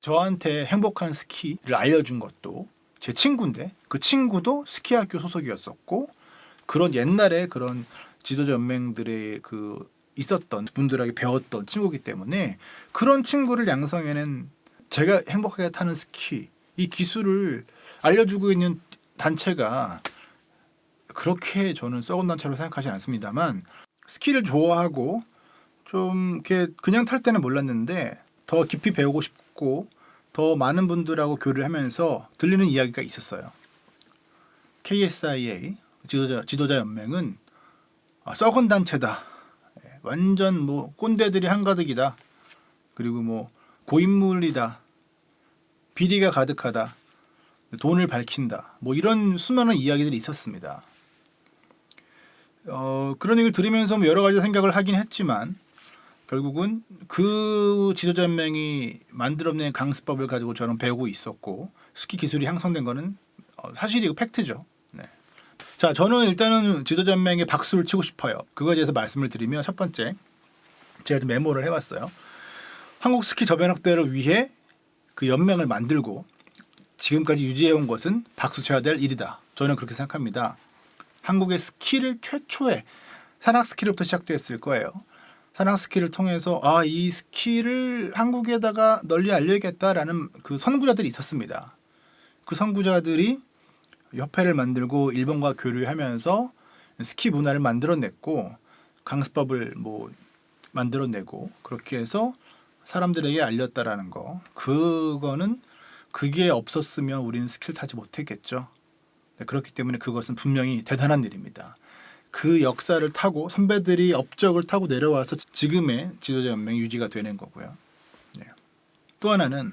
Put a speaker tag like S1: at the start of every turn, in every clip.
S1: 저한테 행복한 스키를 알려준 것도 제 친구인데 그 친구도 스키 학교 소속이었었고 그런 옛날에 그런 지도자 연맹들의 그 있었던 분들에게 배웠던 친구이기 때문에 그런 친구를 양성해낸 제가 행복하게 타는 스키 이 기술을 알려주고 있는 단체가 그렇게 저는 썩은 단체로 생각하지 않습니다만 스키를 좋아하고 좀 이렇게 그냥 탈 때는 몰랐는데 더 깊이 배우고 싶고 더 많은 분들하고 교류를 하면서 들리는 이야기가 있었어요. KSIA 지도자 연맹은 썩은 단체다. 완전 뭐 꼰대들이 한가득이다. 그리고 뭐 고인물이다. 비리가 가득하다. 돈을 밝힌다. 뭐 이런 수많은 이야기들이 있었습니다. 그런 얘기를 들으면서 뭐 여러 가지 생각을 하긴 했지만 결국은 그 지도자 연맹이 만들어낸 강습법을 가지고 저는 배우고 있었고 스키 기술이 향상된 거는 사실이고 팩트죠. 네. 자, 저는 일단은 지도자 연맹에 박수를 치고 싶어요. 그거에 대해서 말씀을 드리면 첫 번째 제가 좀 메모를 해봤어요. 한국 스키 저변학대를 위해 그 연맹을 만들고 지금까지 유지해온 것은 박수 쳐야 될 일이다. 저는 그렇게 생각합니다. 한국의 스키를 최초에 산악 스키로부터 시작됐을 거예요. 산악 스키를 통해서 이 스키를 한국에다가 널리 알려야겠다라는 그 선구자들이 있었습니다. 그 선구자들이 협회를 만들고 일본과 교류하면서 스키 문화를 만들어냈고 강습법을 뭐 만들어내고 그렇게 해서 사람들에게 알렸다라는 거. 그거는 그게 없었으면 우리는 스키를 타지 못했겠죠. 네, 그렇기 때문에 그것은 분명히 대단한 일입니다. 그 역사를 타고 선배들이 업적을 타고 내려와서 지금의 지도자 연맹이 유지가 되는 거고요. 네. 또 하나는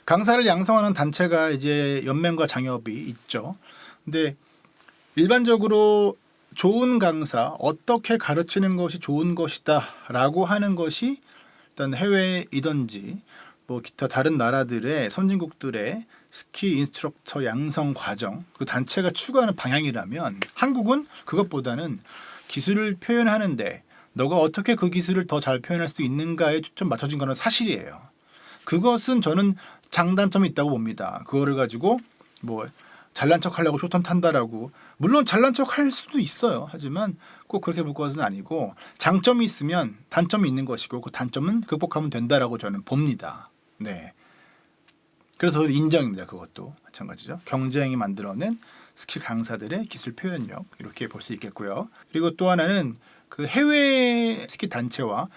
S1: 강사를 양성하는 단체가 이제 연맹과 장협이 있죠. 근데 일반적으로 좋은 강사, 어떻게 가르치는 것이 좋은 것이다라고 하는 것이 일단 해외이든지 뭐 기타 다른 나라들의 선진국들의 스키 인스트럭터 양성 과정 그 단체가 추구하는 방향이라면 한국은 그것보다는 기술을 표현하는데 너가 어떻게 그 기술을 더 잘 표현할 수 있는가에 좀 맞춰진 거는 사실이에요. 그것은 저는 장단점이 있다고 봅니다. 그거를 가지고 뭐 잘난 척 하려고 쇼턴 탄다라고 물론 잘난 척 할 수도 있어요. 하지만 꼭 그렇게 볼 것은 아니고 장점이 있으면 단점이 있는 것이고 그 단점은 극복하면 된다라고 저는 봅니다. 네. 그래서 인정입니다. 그것도 마찬가지죠. 경쟁이 만들어낸 스키 강사들의 기술 표현력 이렇게 볼 수 있겠고요. 그리고 또 하나는 그 해외 스키 단체와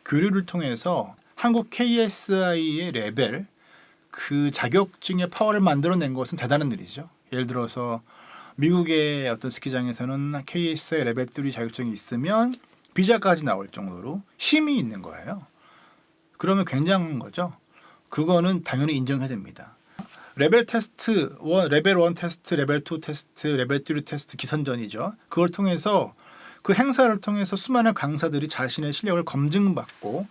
S1: 교류를 통해서 한국 KSI의 레벨 그 자격증의 파워를 만들어낸 것은 대단한 일이죠. 예를 들어서 미국의 어떤 스키장에서는 KSI 레벨 3 자격증이 있으면 비자까지 나올 정도로 힘이 있는 거예요. 그러면 굉장한 거죠. 그거는 당연히 인정해야 됩니다. 레벨 테스트, 레벨 1 테스트, 레벨 2 테스트, 레벨 3 테스트 기선전이죠. 그걸 통해서 그 행사를 통해서 수많은 강사들이 자신의 실력을 검증받고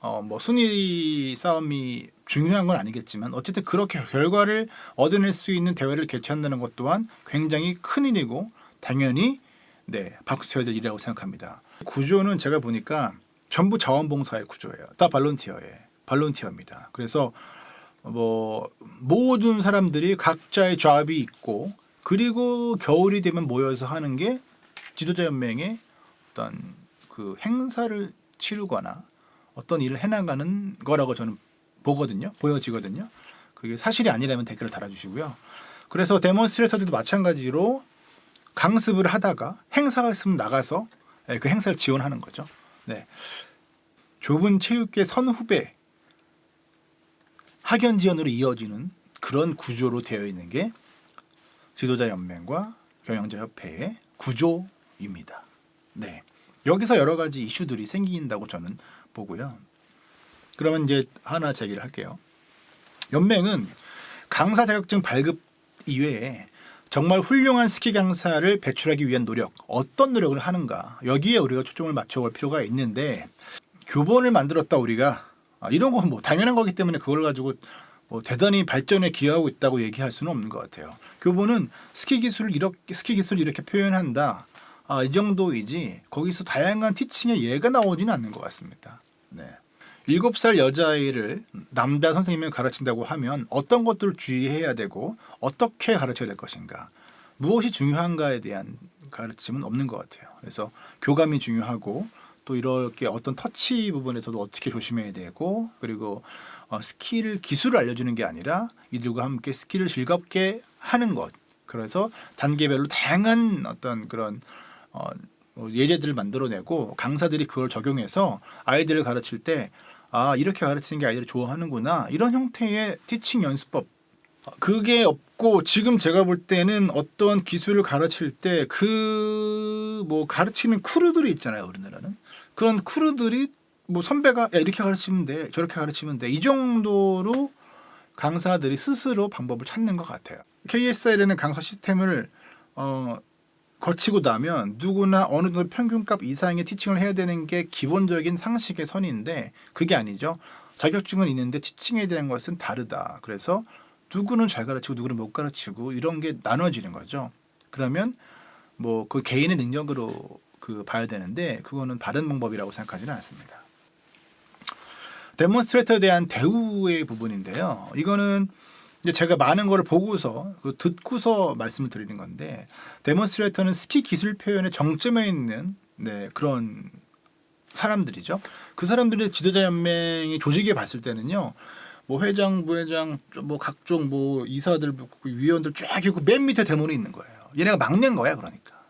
S1: 뭐 순위 싸움이 중요한 건 아니겠지만 어쨌든 그렇게 결과를 얻어낼 수 있는 대회를 개최한다는 것 또한 굉장히 큰 일이고 당연히 박수 쳐야 될 일이라고 생각합니다. 구조는 제가 보니까 전부 자원봉사의 구조예요. 다 발론티어입니다. 그래서 뭐 모든 사람들이 각자의 잡이 있고 그리고 겨울이 되면 모여서 하는 게 지도자 연맹의 어떤 그 행사를 치르거나 어떤 일을 해나가는 거라고 저는 보여지거든요. 그게 사실이 아니라면 댓글을 달아주시고요. 그래서 데몬스트레이터들도 마찬가지로 강습을 하다가 행사가 있으면 나가서 그 행사를 지원하는 거죠. 네. 좁은 체육계 선후배 학연 지원으로 이어지는 그런 구조로 되어 있는 게 지도자 연맹과 경영자 협회의 구조입니다. 네. 여기서 여러 가지 이슈들이 생긴다고 저는 보고요. 그러면 이제 하나 제기를 할게요. 연맹은 강사 자격증 발급 이외에 정말 훌륭한 스키 강사를 배출하기 위한 노력, 어떤 노력을 하는가 여기에 우리가 초점을 맞춰볼 필요가 있는데 교본을 만들었다 우리가 이런 건 뭐 당연한 거기 때문에 그걸 가지고 뭐 대단히 발전에 기여하고 있다고 얘기할 수는 없는 것 같아요. 교본은 스키 기술을 이렇게 표현한다. 이 정도이지 거기서 다양한 티칭의 예가 나오지는 않는 것 같습니다. 네. 7살 여자아이를 남자 선생님이 가르친다고 하면 어떤 것들을 주의해야 되고 어떻게 가르쳐야 될 것인가, 무엇이 중요한가에 대한 가르침은 없는 것 같아요. 그래서 교감이 중요하고 또 이렇게 어떤 터치 부분에서도 어떻게 조심해야 되고, 그리고 스킬을 기술을 알려주는 게 아니라 이들과 함께 스킬을 즐겁게 하는 것. 그래서 단계별로 다양한 어떤 그런 예제들을 만들어내고 강사들이 그걸 적용해서 아이들을 가르칠 때 이렇게 가르치는 게 아이들이 좋아하는구나, 이런 형태의 티칭 연습법, 그게 없고 지금 제가 볼 때는 어떤 기술을 가르칠 때 가르치는 크루들이 있잖아요. 우리나라는 그런 크루들이 선배가 야, 이렇게 가르치면 돼, 저렇게 가르치면 돼, 이 정도로 강사들이 스스로 방법을 찾는 것 같아요. KSL에는 강사 시스템을 거치고 나면 누구나 어느 정도 평균값 이상의 티칭을 해야 되는 게 기본적인 상식의 선인데 그게 아니죠. 자격증은 있는데 티칭에 대한 것은 다르다. 그래서 누구는 잘 가르치고 누구는 못 가르치고 이런 게 나눠지는 거죠. 그러면 그 개인의 능력으로 봐야 되는데 그거는 바른 방법이라고 생각하지는 않습니다. 데몬스트레이터에 대한 대우의 부분인데요. 이거는 이제 제가 많은 걸 보고서 듣고서 말씀을 드리는 건데, 데몬스트레이터는 스키 기술 표현의 정점에 있는 그런 사람들이죠. 그 사람들의 지도자 연맹이 조직에 봤을 때는요, 회장, 부회장, 각종 이사들, 위원들 쫙 있고 맨 밑에 대몬이 있는 거예요. 얘네가 막낸 거야, 그러니까.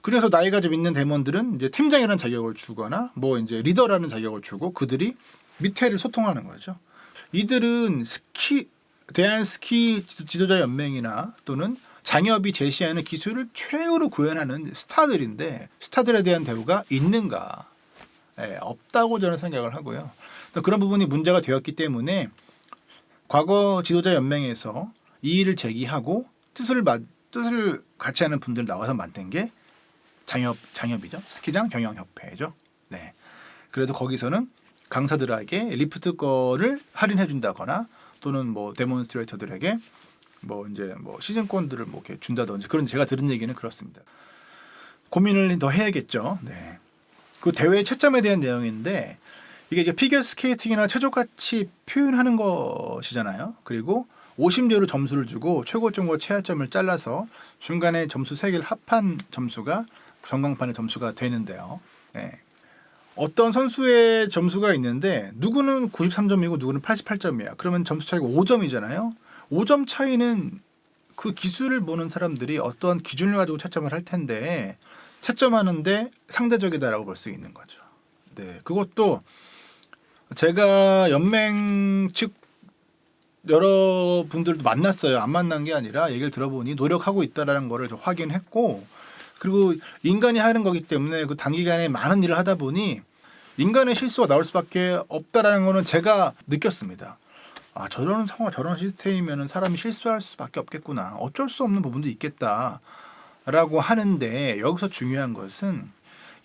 S1: 그래서 나이가 좀 있는 대몬들은 이제 팀장이라는 자격을 주거나 이제 리더라는 자격을 주고 그들이 밑에를 소통하는 거죠. 이들은 대한 스키 지도자 연맹이나 또는 장협이 제시하는 기술을 최후로 구현하는 스타들인데 스타들에 대한 대우가 있는가? 없다고 저는 생각을 하고요. 그런 부분이 문제가 되었기 때문에 과거 지도자 연맹에서 이의를 제기하고 뜻을 같이 하는 분들 나와서 만든 게 장협이죠. 스키장 경영협회죠. 네. 그래서 거기서는 강사들에게 리프트권을 할인해 준다거나 또는 데몬스트레이터들에게 시즌권들을 이렇게 준다든지, 그런 제가 들은 얘기는 그렇습니다. 고민을 더 해야겠죠. 네. 그 대회 채점에 대한 내용인데 이게 이제 피겨 스케이팅이나 최저가치 표현하는 것이잖아요. 그리고 50료로 점수를 주고 최고점과 최하점을 잘라서 중간에 점수 3개를 합한 점수가 전광판의 점수가 되는데요. 네. 어떤 선수의 점수가 있는데 누구는 93점이고 누구는 88점이야. 그러면 점수 차이가 5점이잖아요. 5점 차이는 그 기술을 보는 사람들이 어떠한 기준을 가지고 채점을 할 텐데 채점하는데 상대적이다라고 볼 수 있는 거죠. 네, 그것도 제가 연맹 측 여러분들도 만났어요. 안 만난 게 아니라 얘기를 들어보니 노력하고 있다라는 거를 확인했고, 그리고 인간이 하는 거기 때문에 그 단기간에 많은 일을 하다 보니 인간의 실수가 나올 수밖에 없다라는 거는 제가 느꼈습니다. 저런 상황, 저런 시스템이면 사람이 실수할 수밖에 없겠구나. 어쩔 수 없는 부분도 있겠다라고 하는데, 여기서 중요한 것은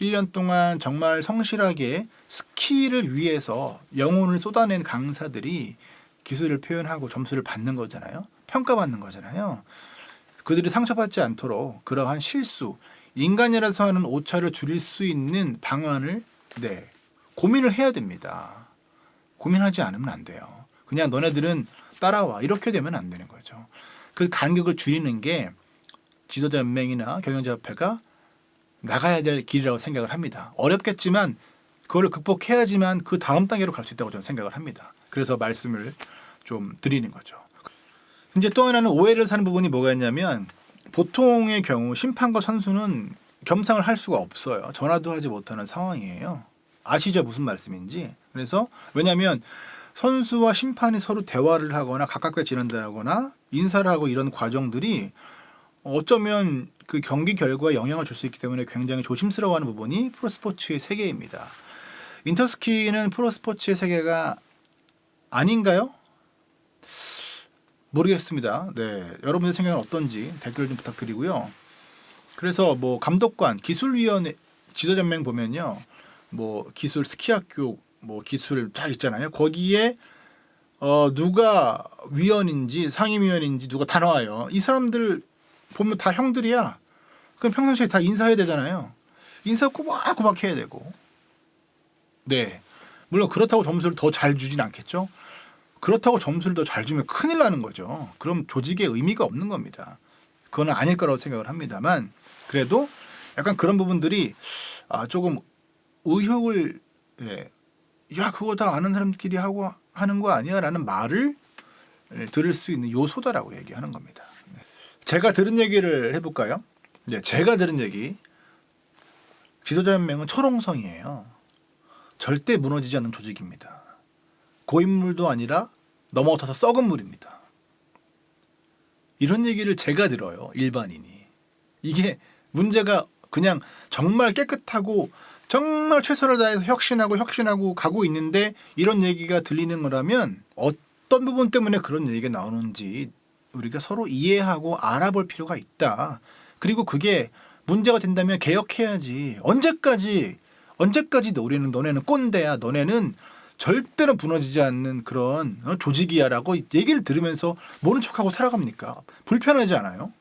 S1: 1년 동안 정말 성실하게 스키를 위해서 영혼을 쏟아낸 강사들이 기술을 표현하고 점수를 받는 거잖아요. 평가받는 거잖아요. 그들이 상처받지 않도록 그러한 실수, 인간이라서 하는 오차를 줄일 수 있는 방안을 고민을 해야 됩니다. 고민하지 않으면 안 돼요. 그냥 너네들은 따라와 이렇게 되면 안 되는 거죠. 그 간격을 줄이는 게 지도자 연맹이나 경영자협회가 나가야 될 길이라고 생각을 합니다. 어렵겠지만 그걸 극복해야지만 그 다음 단계로 갈 수 있다고 저는 생각을 합니다. 그래서 말씀을 좀 드리는 거죠. 이제 또 하나는 오해를 사는 부분이 뭐가 있냐면, 보통의 경우 심판과 선수는 겸상을 할 수가 없어요. 전화도 하지 못하는 상황이에요. 아시죠? 무슨 말씀인지. 그래서 왜냐하면 선수와 심판이 서로 대화를 하거나 가깝게 지낸다거나 인사를 하고 이런 과정들이 어쩌면 그 경기 결과에 영향을 줄 수 있기 때문에 굉장히 조심스러워하는 부분이 프로스포츠의 세계입니다. 인터스키는 프로스포츠의 세계가 아닌가요? 모르겠습니다. 네, 여러분의 생각은 어떤지 댓글 좀 부탁드리고요. 그래서 감독관, 기술위원회, 지도연맹 보면요, 기술 스키학교, 기술 쫙 있잖아요. 거기에 누가 위원인지 상임위원인지 누가 다 나와요. 이 사람들 보면 다 형들이야. 그럼 평상시에 다 인사해야 되잖아요. 인사 꼬박꼬박 해야 되고. 네. 물론 그렇다고 점수를 더 잘 주진 않겠죠. 그렇다고 점수를 더 잘 주면 큰일 나는 거죠. 그럼 조직에 의미가 없는 겁니다. 그건 아닐 거라고 생각을 합니다만 그래도 약간 그런 부분들이 조금 의혹을 야 그거 다 아는 사람들끼리 하고 하는 거 아니야라는 말을 들을 수 있는 요소다라고 얘기하는 겁니다. 제가 들은 얘기를 해볼까요? 네, 제가 들은 얘기 지도자연맹은 초롱성이에요. 절대 무너지지 않는 조직입니다. 고인물도 아니라 넘어서서 썩은 물입니다. 이런 얘기를 제가 들어요. 일반인이. 이게 문제가 그냥 정말 깨끗하고 정말 최선을 다해서 혁신하고 가고 있는데 이런 얘기가 들리는 거라면 어떤 부분 때문에 그런 얘기가 나오는지 우리가 서로 이해하고 알아볼 필요가 있다. 그리고 그게 문제가 된다면 개혁해야지. 언제까지 너네는 꼰대야. 너네는 절대로 무너지지 않는 그런 조직이야라고 얘기를 들으면서 모른 척하고 살아갑니까? 불편하지 않아요?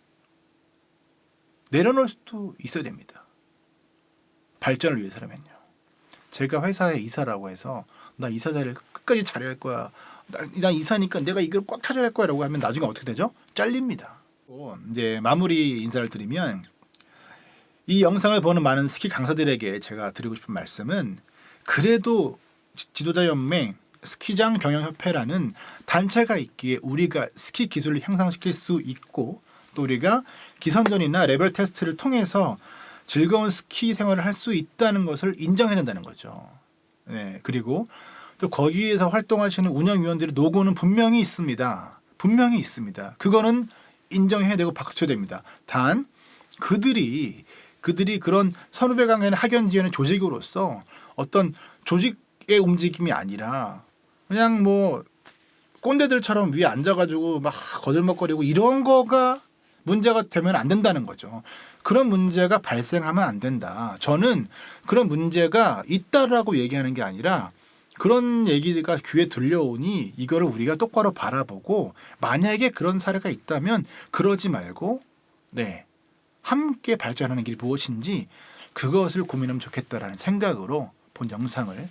S1: 내려놓을 수도 있어야 됩니다. 발전을 위해서라면요. 제가 회사에 이사라고 해서 나 이사 자리를 끝까지 잘해야 할 거야. 나 이사니까 내가 이걸 꽉 차져야 할 거야라고 하면 나중에 어떻게 되죠? 잘립니다. 이제 마무리 인사를 드리면 이 영상을 보는 많은 스키 강사들에게 제가 드리고 싶은 말씀은 그래도 지도자연맹 스키장 경영협회라는 단체가 있기에 우리가 스키 기술을 향상시킬 수 있고 또 우리가 기선전이나 레벨 테스트를 통해서 즐거운 스키 생활을 할 수 있다는 것을 인정해야 된다는 거죠. 네, 그리고 또 거기에서 활동하시는 운영위원들의 노고는 분명히 있습니다. 분명히 있습니다. 그거는 인정해야 되고 박수쳐야 됩니다. 단 그들이 그런 선후배 관계는 학연 지연의 조직으로서 어떤 조직의 움직임이 아니라 그냥 뭐 꼰대들처럼 위에 앉아가지고 막 거들먹거리고 이런 거가 문제가 되면 안 된다는 거죠. 그런 문제가 발생하면 안 된다. 저는 그런 문제가 있다라고 얘기하는 게 아니라 그런 얘기가 귀에 들려오니 이거를 우리가 똑바로 바라보고 만약에 그런 사례가 있다면 그러지 말고 함께 발전하는 길이 무엇인지 그것을 고민하면 좋겠다라는 생각으로 본 영상을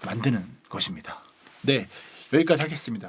S1: 만드는 것입니다. 네, 여기까지 하겠습니다.